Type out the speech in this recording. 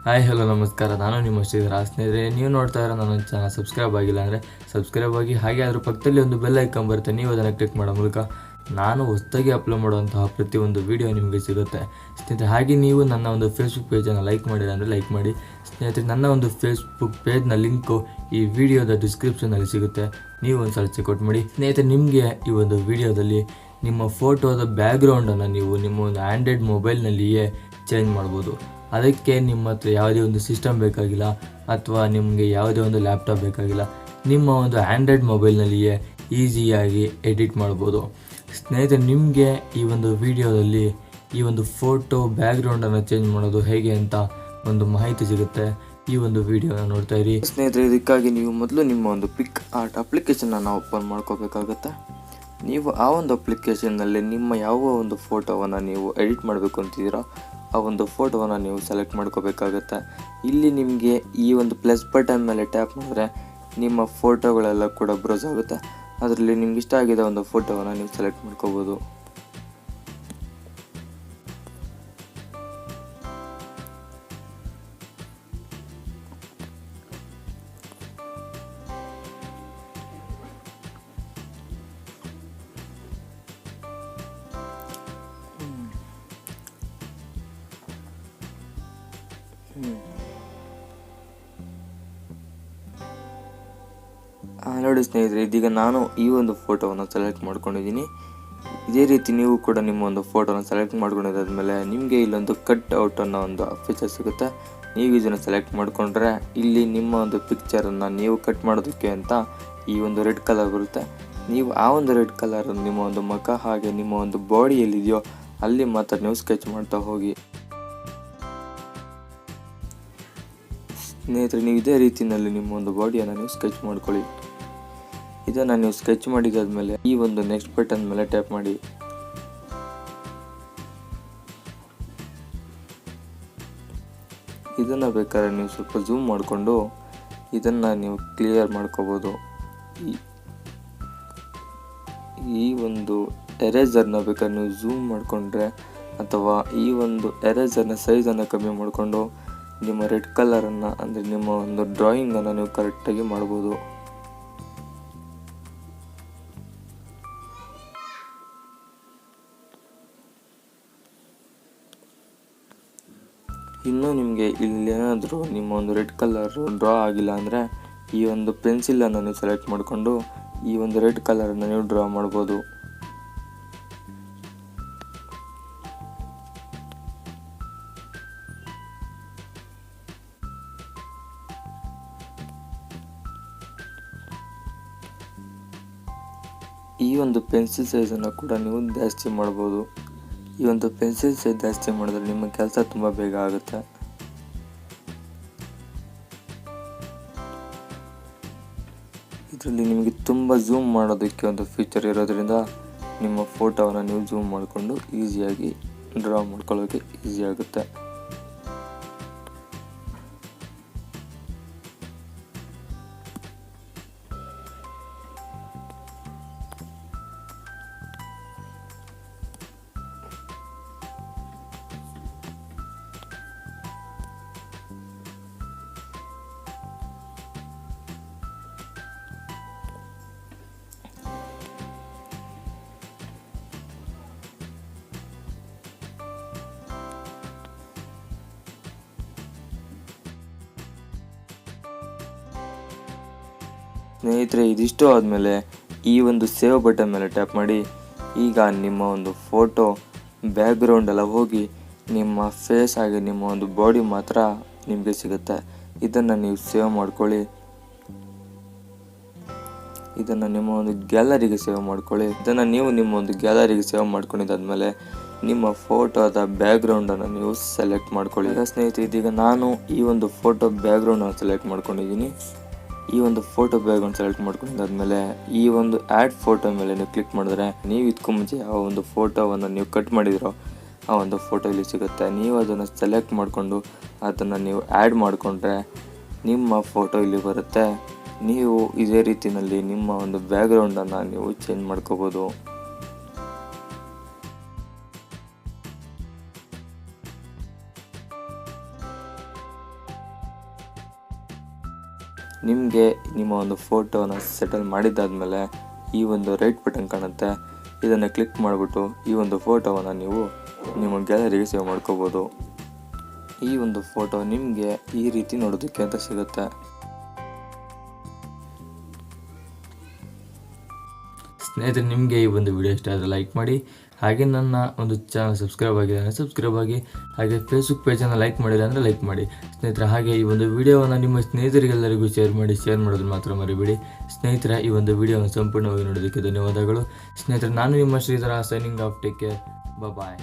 Hi hello ನಮಸ್ಕಾರ. ನಾನು ನಿಮ್ಮ ಶ್ರೀಧರ. ಸ್ನೇಹಿತರೆ, ನೀವು ನೋಡ್ತಾ ಇರೋ ನನ್ನ ಚಾನಲ್ ಸಬ್ಸ್ಕ್ರೈಬ್ ಆಗಿಲ್ಲ ಅಂದರೆ ಸಬ್ಸ್ಕ್ರೈಬ್ ಆಗಿ. ಹಾಗೆ ಅದ್ರ ಪಕ್ಕದಲ್ಲಿ ಒಂದು ಬೆಲ್ ಐಕಾನ್ ಬರುತ್ತೆ, ನೀವು ಅದನ್ನು ಕ್ಲಿಕ್ ಮಾಡೋ ಮೂಲಕ ನಾನು ಹೊಸದಾಗಿ ಅಪ್ಲೋಡ್ ಮಾಡುವಂತಹ ಪ್ರತಿಯೊಂದು ವಿಡಿಯೋ ನಿಮಗೆ ಸಿಗುತ್ತೆ ಸ್ನೇಹಿತರೆ. ಹಾಗೆ ನೀವು ನನ್ನ ಒಂದು ಫೇಸ್ಬುಕ್ ಪೇಜನ್ನು ಲೈಕ್ ಮಾಡಿಲ್ಲ ಅಂದರೆ ಲೈಕ್ ಮಾಡಿ ಸ್ನೇಹಿತರೆ. ನನ್ನ ಒಂದು ಫೇಸ್ಬುಕ್ ಪೇಜ್ನ ಲಿಂಕು ಈ ವಿಡಿಯೋದ ಡಿಸ್ಕ್ರಿಪ್ಷನಲ್ಲಿ ಸಿಗುತ್ತೆ, ನೀವು ಒಂದು ಸಲ ಚೆಕ್ಔಟ್ ಮಾಡಿ ಸ್ನೇಹಿತರೆ. ನಿಮಗೆ ಈ ಒಂದು ವಿಡಿಯೋದಲ್ಲಿ ನಿಮ್ಮ ಫೋಟೋದ ಬ್ಯಾಕ್ಗ್ರೌಂಡನ್ನು ನೀವು ನಿಮ್ಮ ಒಂದು ಆ್ಯಂಡ್ರಾಯ್ಡ್ ಮೊಬೈಲ್ನಲ್ಲಿಯೇ ಚೇಂಜ್ ಮಾಡ್ಬೋದು. ಅದಕ್ಕೆ ನಿಮ್ಮ ಹತ್ರ ಯಾವುದೇ ಒಂದು ಸಿಸ್ಟಮ್ ಬೇಕಾಗಿಲ್ಲ ಅಥವಾ ನಿಮಗೆ ಯಾವುದೇ ಒಂದು ಲ್ಯಾಪ್ಟಾಪ್ ಬೇಕಾಗಿಲ್ಲ. ನಿಮ್ಮ ಒಂದು ಆ್ಯಂಡ್ರಾಯ್ಡ್ ಮೊಬೈಲ್ನಲ್ಲಿಯೇ ಈಸಿಯಾಗಿ ಎಡಿಟ್ ಮಾಡ್ಬೋದು ಸ್ನೇಹಿತರೆ. ನಿಮಗೆ ಈ ಒಂದು ವಿಡಿಯೋದಲ್ಲಿ ಈ ಒಂದು ಫೋಟೋ ಬ್ಯಾಕ್ಗ್ರೌಂಡನ್ನು ಚೇಂಜ್ ಮಾಡೋದು ಹೇಗೆ ಅಂತ ಒಂದು ಮಾಹಿತಿ ಸಿಗುತ್ತೆ. ಈ ಒಂದು ವಿಡಿಯೋನ ನೋಡ್ತಾ ಇರಿ ಸ್ನೇಹಿತರೆ. ಇದಕ್ಕಾಗಿ ನೀವು ಮೊದಲು ನಿಮ್ಮ ಒಂದು ಪಿಕ್ ಆರ್ಟ್ ಅಪ್ಲಿಕೇಶನನ್ನು ಓಪನ್ ಮಾಡ್ಕೋಬೇಕಾಗುತ್ತೆ. ನೀವು ಆ ಒಂದು ಅಪ್ಲಿಕೇಶನ್ನಲ್ಲಿ ನಿಮ್ಮ ಯಾವ ಒಂದು ಫೋಟೋವನ್ನು ನೀವು ಎಡಿಟ್ ಮಾಡಬೇಕು ಅಂತಿದ್ದೀರೋ ಆ ಒಂದು ಫೋಟೋವನ್ನು ನೀವು ಸೆಲೆಕ್ಟ್ ಮಾಡ್ಕೋಬೇಕಾಗತ್ತೆ. ಇಲ್ಲಿ ನಿಮಗೆ ಈ ಒಂದು ಪ್ಲಸ್ ಬಟನ್ ಮೇಲೆ ಟ್ಯಾಪ್ ಮಾಡಿದ್ರೆ ನಿಮ್ಮ ಫೋಟೋಗಳೆಲ್ಲ ಕೂಡ ಬ್ರೌಸ್ ಆಗುತ್ತೆ. ಅದರಲ್ಲಿ ನಿಮ್ಗೆ ಇಷ್ಟ ಆಗಿರೋ ಒಂದು ಫೋಟೋವನ್ನು ನೀವು ಸೆಲೆಕ್ಟ್ ಮಾಡ್ಕೋಬೋದು. ನೋಡಿ ಸ್ನೇಹಿತರೆ, ಇದೀಗ ನಾನು ಈ ಒಂದು ಫೋಟೋವನ್ನು ಸೆಲೆಕ್ಟ್ ಮಾಡ್ಕೊಂಡಿದ್ದೀನಿ. ಇದೇ ರೀತಿ ನೀವು ಕೂಡ ನಿಮ್ಮ ಒಂದು ಫೋಟೋನ ಸೆಲೆಕ್ಟ್ ಮಾಡ್ಕೊಂಡಿದ್ದಾದ್ಮೇಲೆ ನಿಮಗೆ ಇಲ್ಲೊಂದು ಕಟ್ ಔಟ್ ಅನ್ನೋ ಒಂದು ಫೀಚರ್ ಸಿಗುತ್ತೆ. ನೀವು ಇದನ್ನು ಸೆಲೆಕ್ಟ್ ಮಾಡಿಕೊಂಡ್ರೆ ಇಲ್ಲಿ ನಿಮ್ಮ ಒಂದು ಪಿಕ್ಚರನ್ನು ನೀವು ಕಟ್ ಮಾಡೋದಕ್ಕೆ ಅಂತ ಈ ಒಂದು ರೆಡ್ ಕಲರ್ ಬರುತ್ತೆ. ನೀವು ಆ ಒಂದು ರೆಡ್ ಕಲರ್ ನಿಮ್ಮ ಒಂದು ಮುಖ ಹಾಗೆ ನಿಮ್ಮ ಒಂದು ಬಾಡಿ ಎಲ್ಲಿದೆಯೋ ಅಲ್ಲಿ ಮಾತ್ರ ನೀವು ಸ್ಕೆಚ್ ಮಾಡ್ತಾ ಹೋಗಿ ಸ್ನೇಹಿತರೆ. ನೀವು ಇದೇ ರೀತಿಯಲ್ಲಿ ನಿಮ್ಮ ಒಂದು ಬಾಡಿಯನ್ನು ನೀವು ಸ್ಕೆಚ್ ಮಾಡ್ಕೊಳ್ಳಿ. ಇದನ್ನು ನೀವು ಸ್ಕೆಚ್ ಮಾಡಿದಾದ್ಮೇಲೆ ಈ ಒಂದು ನೆಕ್ಸ್ಟ್ ಬಟನ್ ಮೇಲೆ ಟ್ಯಾಪ್ ಮಾಡಿ. ಇದನ್ನು ಬೇಕಾದ್ರೆ ನೀವು ಸ್ವಲ್ಪ ಝೂಮ್ ಮಾಡಿಕೊಂಡು ಇದನ್ನು ನೀವು ಕ್ಲಿಯರ್ ಮಾಡ್ಕೋಬೋದು. ಈ ಒಂದು ಎರೇಸರ್ನ ಬೇಕಾದ್ರೆ ನೀವು ಝೂಮ್ ಮಾಡಿಕೊಂಡ್ರೆ ಅಥವಾ ಈ ಒಂದು ಎರೇಸರ್ನ ಸೈಜನ್ನು ಕಮ್ಮಿ ಮಾಡಿಕೊಂಡು ನಿಮ್ಮ ರೆಡ್ ಕಲರನ್ನು ಅಂದರೆ ನಿಮ್ಮ ಒಂದು ಡ್ರಾಯಿಂಗನ್ನು ನೀವು ಕರೆಕ್ಟಾಗಿ ಮಾಡ್ಬೋದು. ಇನ್ನೂ ನಿಮಗೆ ಇಲ್ಲೇನಾದರೂ ನಿಮ್ಮ ಒಂದು ರೆಡ್ ಕಲರ್ ಡ್ರಾ ಆಗಿಲ್ಲ ಅಂದರೆ ಈ ಒಂದು ಪೆನ್ಸಿಲನ್ನು ನೀವು ಸೆಲೆಕ್ಟ್ ಮಾಡಿಕೊಂಡು ಈ ಒಂದು ರೆಡ್ ಕಲರನ್ನು ನೀವು ಡ್ರಾ ಮಾಡ್ಬೋದು. ಈ ಒಂದು ಪೆನ್ಸಿಲ್ ಸೈಜನ್ನು ಕೂಡ ನೀವು ಜಾಸ್ತಿ ಮಾಡ್ಬೋದು. ಈ ಒಂದು ಪೆನ್ಸಿಲ್ ಸೈಜ್ ಜಾಸ್ತಿ ಮಾಡಿದ್ರೆ ನಿಮ್ಮ ಕೆಲಸ ತುಂಬ ಬೇಗ ಆಗುತ್ತೆ. ಇದರಲ್ಲಿ ನಿಮಗೆ ತುಂಬ ಝೂಮ್ ಮಾಡೋದಕ್ಕೆ ಒಂದು ಫೀಚರ್ ಇರೋದ್ರಿಂದ ನಿಮ್ಮ ಫೋಟೋವನ್ನು ನೀವು ಝೂಮ್ ಮಾಡಿಕೊಂಡು ಈಸಿಯಾಗಿ ಡ್ರಾ ಮಾಡ್ಕೊಳ್ಳೋಕ್ಕೆ ಈಸಿ ಆಗುತ್ತೆ. ಸ್ನೇಹಿತರೆ, ಇದಿಷ್ಟು ಆದಮೇಲೆ ಈ ಒಂದು ಸೇವ್ ಬಟನ್ ಮೇಲೆ ಟ್ಯಾಪ್ ಮಾಡಿ. ಈಗ ನಿಮ್ಮ ಒಂದು ಫೋಟೋ ಬ್ಯಾಕ್ಗ್ರೌಂಡ್ ಎಲ್ಲ ಹೋಗಿ ನಿಮ್ಮ ಫೇಸ್ ಹಾಗೆ ನಿಮ್ಮ ಒಂದು ಬಾಡಿ ಮಾತ್ರ ನಿಮಗೆ ಸಿಗುತ್ತೆ. ಇದನ್ನು ನೀವು ಸೇವ್ ಮಾಡ್ಕೊಳ್ಳಿ. ಇದನ್ನು ನಿಮ್ಮ ಒಂದು ಗ್ಯಾಲರಿಗೆ ಸೇವ್ ಮಾಡ್ಕೊಳ್ಳಿ. ಇದನ್ನು ನೀವು ನಿಮ್ಮ ಒಂದು ಗ್ಯಾಲರಿಗೆ ಸೇವ್ ಮಾಡ್ಕೊಂಡಿದ್ದಾದ್ಮೇಲೆ ನಿಮ್ಮ ಫೋಟೋದ ಬ್ಯಾಕ್ಗ್ರೌಂಡನ್ನು ನೀವು ಸೆಲೆಕ್ಟ್ ಮಾಡ್ಕೊಳ್ಳಿ. ಸ್ನೇಹಿತರೆ, ಇದೀಗ ನಾನು ಈ ಒಂದು ಫೋಟೋ ಬ್ಯಾಕ್ಗ್ರೌಂಡನ್ನು ಸೆಲೆಕ್ಟ್ ಮಾಡ್ಕೊಂಡಿದ್ದೀನಿ. ಈ ಒಂದು ಫೋಟೋ ಬ್ಯಾಕ್ಗ್ರೌಂಡ್ ಸೆಲೆಕ್ಟ್ ಮಾಡ್ಕೊಂಡಿದ್ದಾದ್ಮೇಲೆ ಈ ಒಂದು ಆ್ಯಡ್ ಫೋಟೋ ಮೇಲೆ ನೀವು ಕ್ಲಿಕ್ ಮಾಡಿದ್ರೆ ನೀವು ಇದಕ್ಕೂ ಮುಂಚೆ ಯಾವ ಒಂದು ಫೋಟೋವನ್ನು ನೀವು ಕಟ್ ಮಾಡಿದಿರೋ ಆ ಒಂದು ಫೋಟೋ ಇಲ್ಲಿ ಸಿಗುತ್ತೆ. ನೀವು ಅದನ್ನು ಸೆಲೆಕ್ಟ್ ಮಾಡಿಕೊಂಡು ಅದನ್ನು ನೀವು ಆ್ಯಡ್ ಮಾಡಿಕೊಂಡ್ರೆ ನಿಮ್ಮ ಫೋಟೋ ಇಲ್ಲಿ ಬರುತ್ತೆ. ನೀವು ಇದೇ ರೀತಿಯಲ್ಲಿ ನಿಮ್ಮ ಒಂದು ಬ್ಯಾಕ್ಗ್ರೌಂಡನ್ನು ನೀವು ಚೇಂಜ್ ಮಾಡ್ಕೋಬೋದು. ನಿಮಗೆ ನಿಮ್ಮ ಒಂದು ಫೋಟೋನ ಸೆಟಲ್ ಮಾಡಿದ್ದಾದಮೇಲೆ ಈ ಒಂದು ರೈಟ್ ಬಟನ್ ಕಾಣುತ್ತೆ, ಇದನ್ನು ಕ್ಲಿಕ್ ಮಾಡಿಬಿಟ್ಟು ಈ ಒಂದು ಫೋಟೋವನ್ನು ನೀವು ನಿಮ್ಮ ಗ್ಯಾಲರಿಗೆ ಸೇವ್ ಮಾಡ್ಕೋಬೋದು. ಈ ಒಂದು ಫೋಟೋ ನಿಮಗೆ ಈ ರೀತಿ ನೋಡೋದಕ್ಕೆ ಅಂತ ಸಿಗುತ್ತೆ. ಸ್ನೇಹಿತರೆ, ನಿಮಗೆ ಈ ಒಂದು ವಿಡಿಯೋ ಇಷ್ಟ ಆದರೆ ಲೈಕ್ ಮಾಡಿ, ಹಾಗೆ ನನ್ನ ಒಂದು ಚಾನಲ್ ಸಬ್ಸ್ಕ್ರೈಬ್ ಆಗಿದೆ ಅಂದರೆ ಸಬ್ಸ್ಕ್ರೈಬ್ ಆಗಿ, ಹಾಗೆ ಫೇಸ್ಬುಕ್ ಪೇಜನ್ನು ಲೈಕ್ ಮಾಡಿಲ್ಲ ಅಂದರೆ ಲೈಕ್ ಮಾಡಿ ಸ್ನೇಹಿತರೆ. ಹಾಗೆ ಈ ಒಂದು ವಿಡಿಯೋವನ್ನು ನಿಮ್ಮ ಸ್ನೇಹಿತರಿಗೆಲ್ಲರಿಗೂ ಶೇರ್ ಮಾಡೋದು ಮಾತ್ರ ಮರಿಬೇಡಿ ಸ್ನೇಹಿತರೆ. ಈ ಒಂದು ವಿಡಿಯೋವನ್ನು ಸಂಪೂರ್ಣವಾಗಿ ನೋಡೋದಕ್ಕೆ ಧನ್ಯವಾದಗಳು ಸ್ನೇಹಿತರೆ. ನಾನು ನಿಮ್ಮ Sridhara, signing off. Take care, ಬಾಯ್.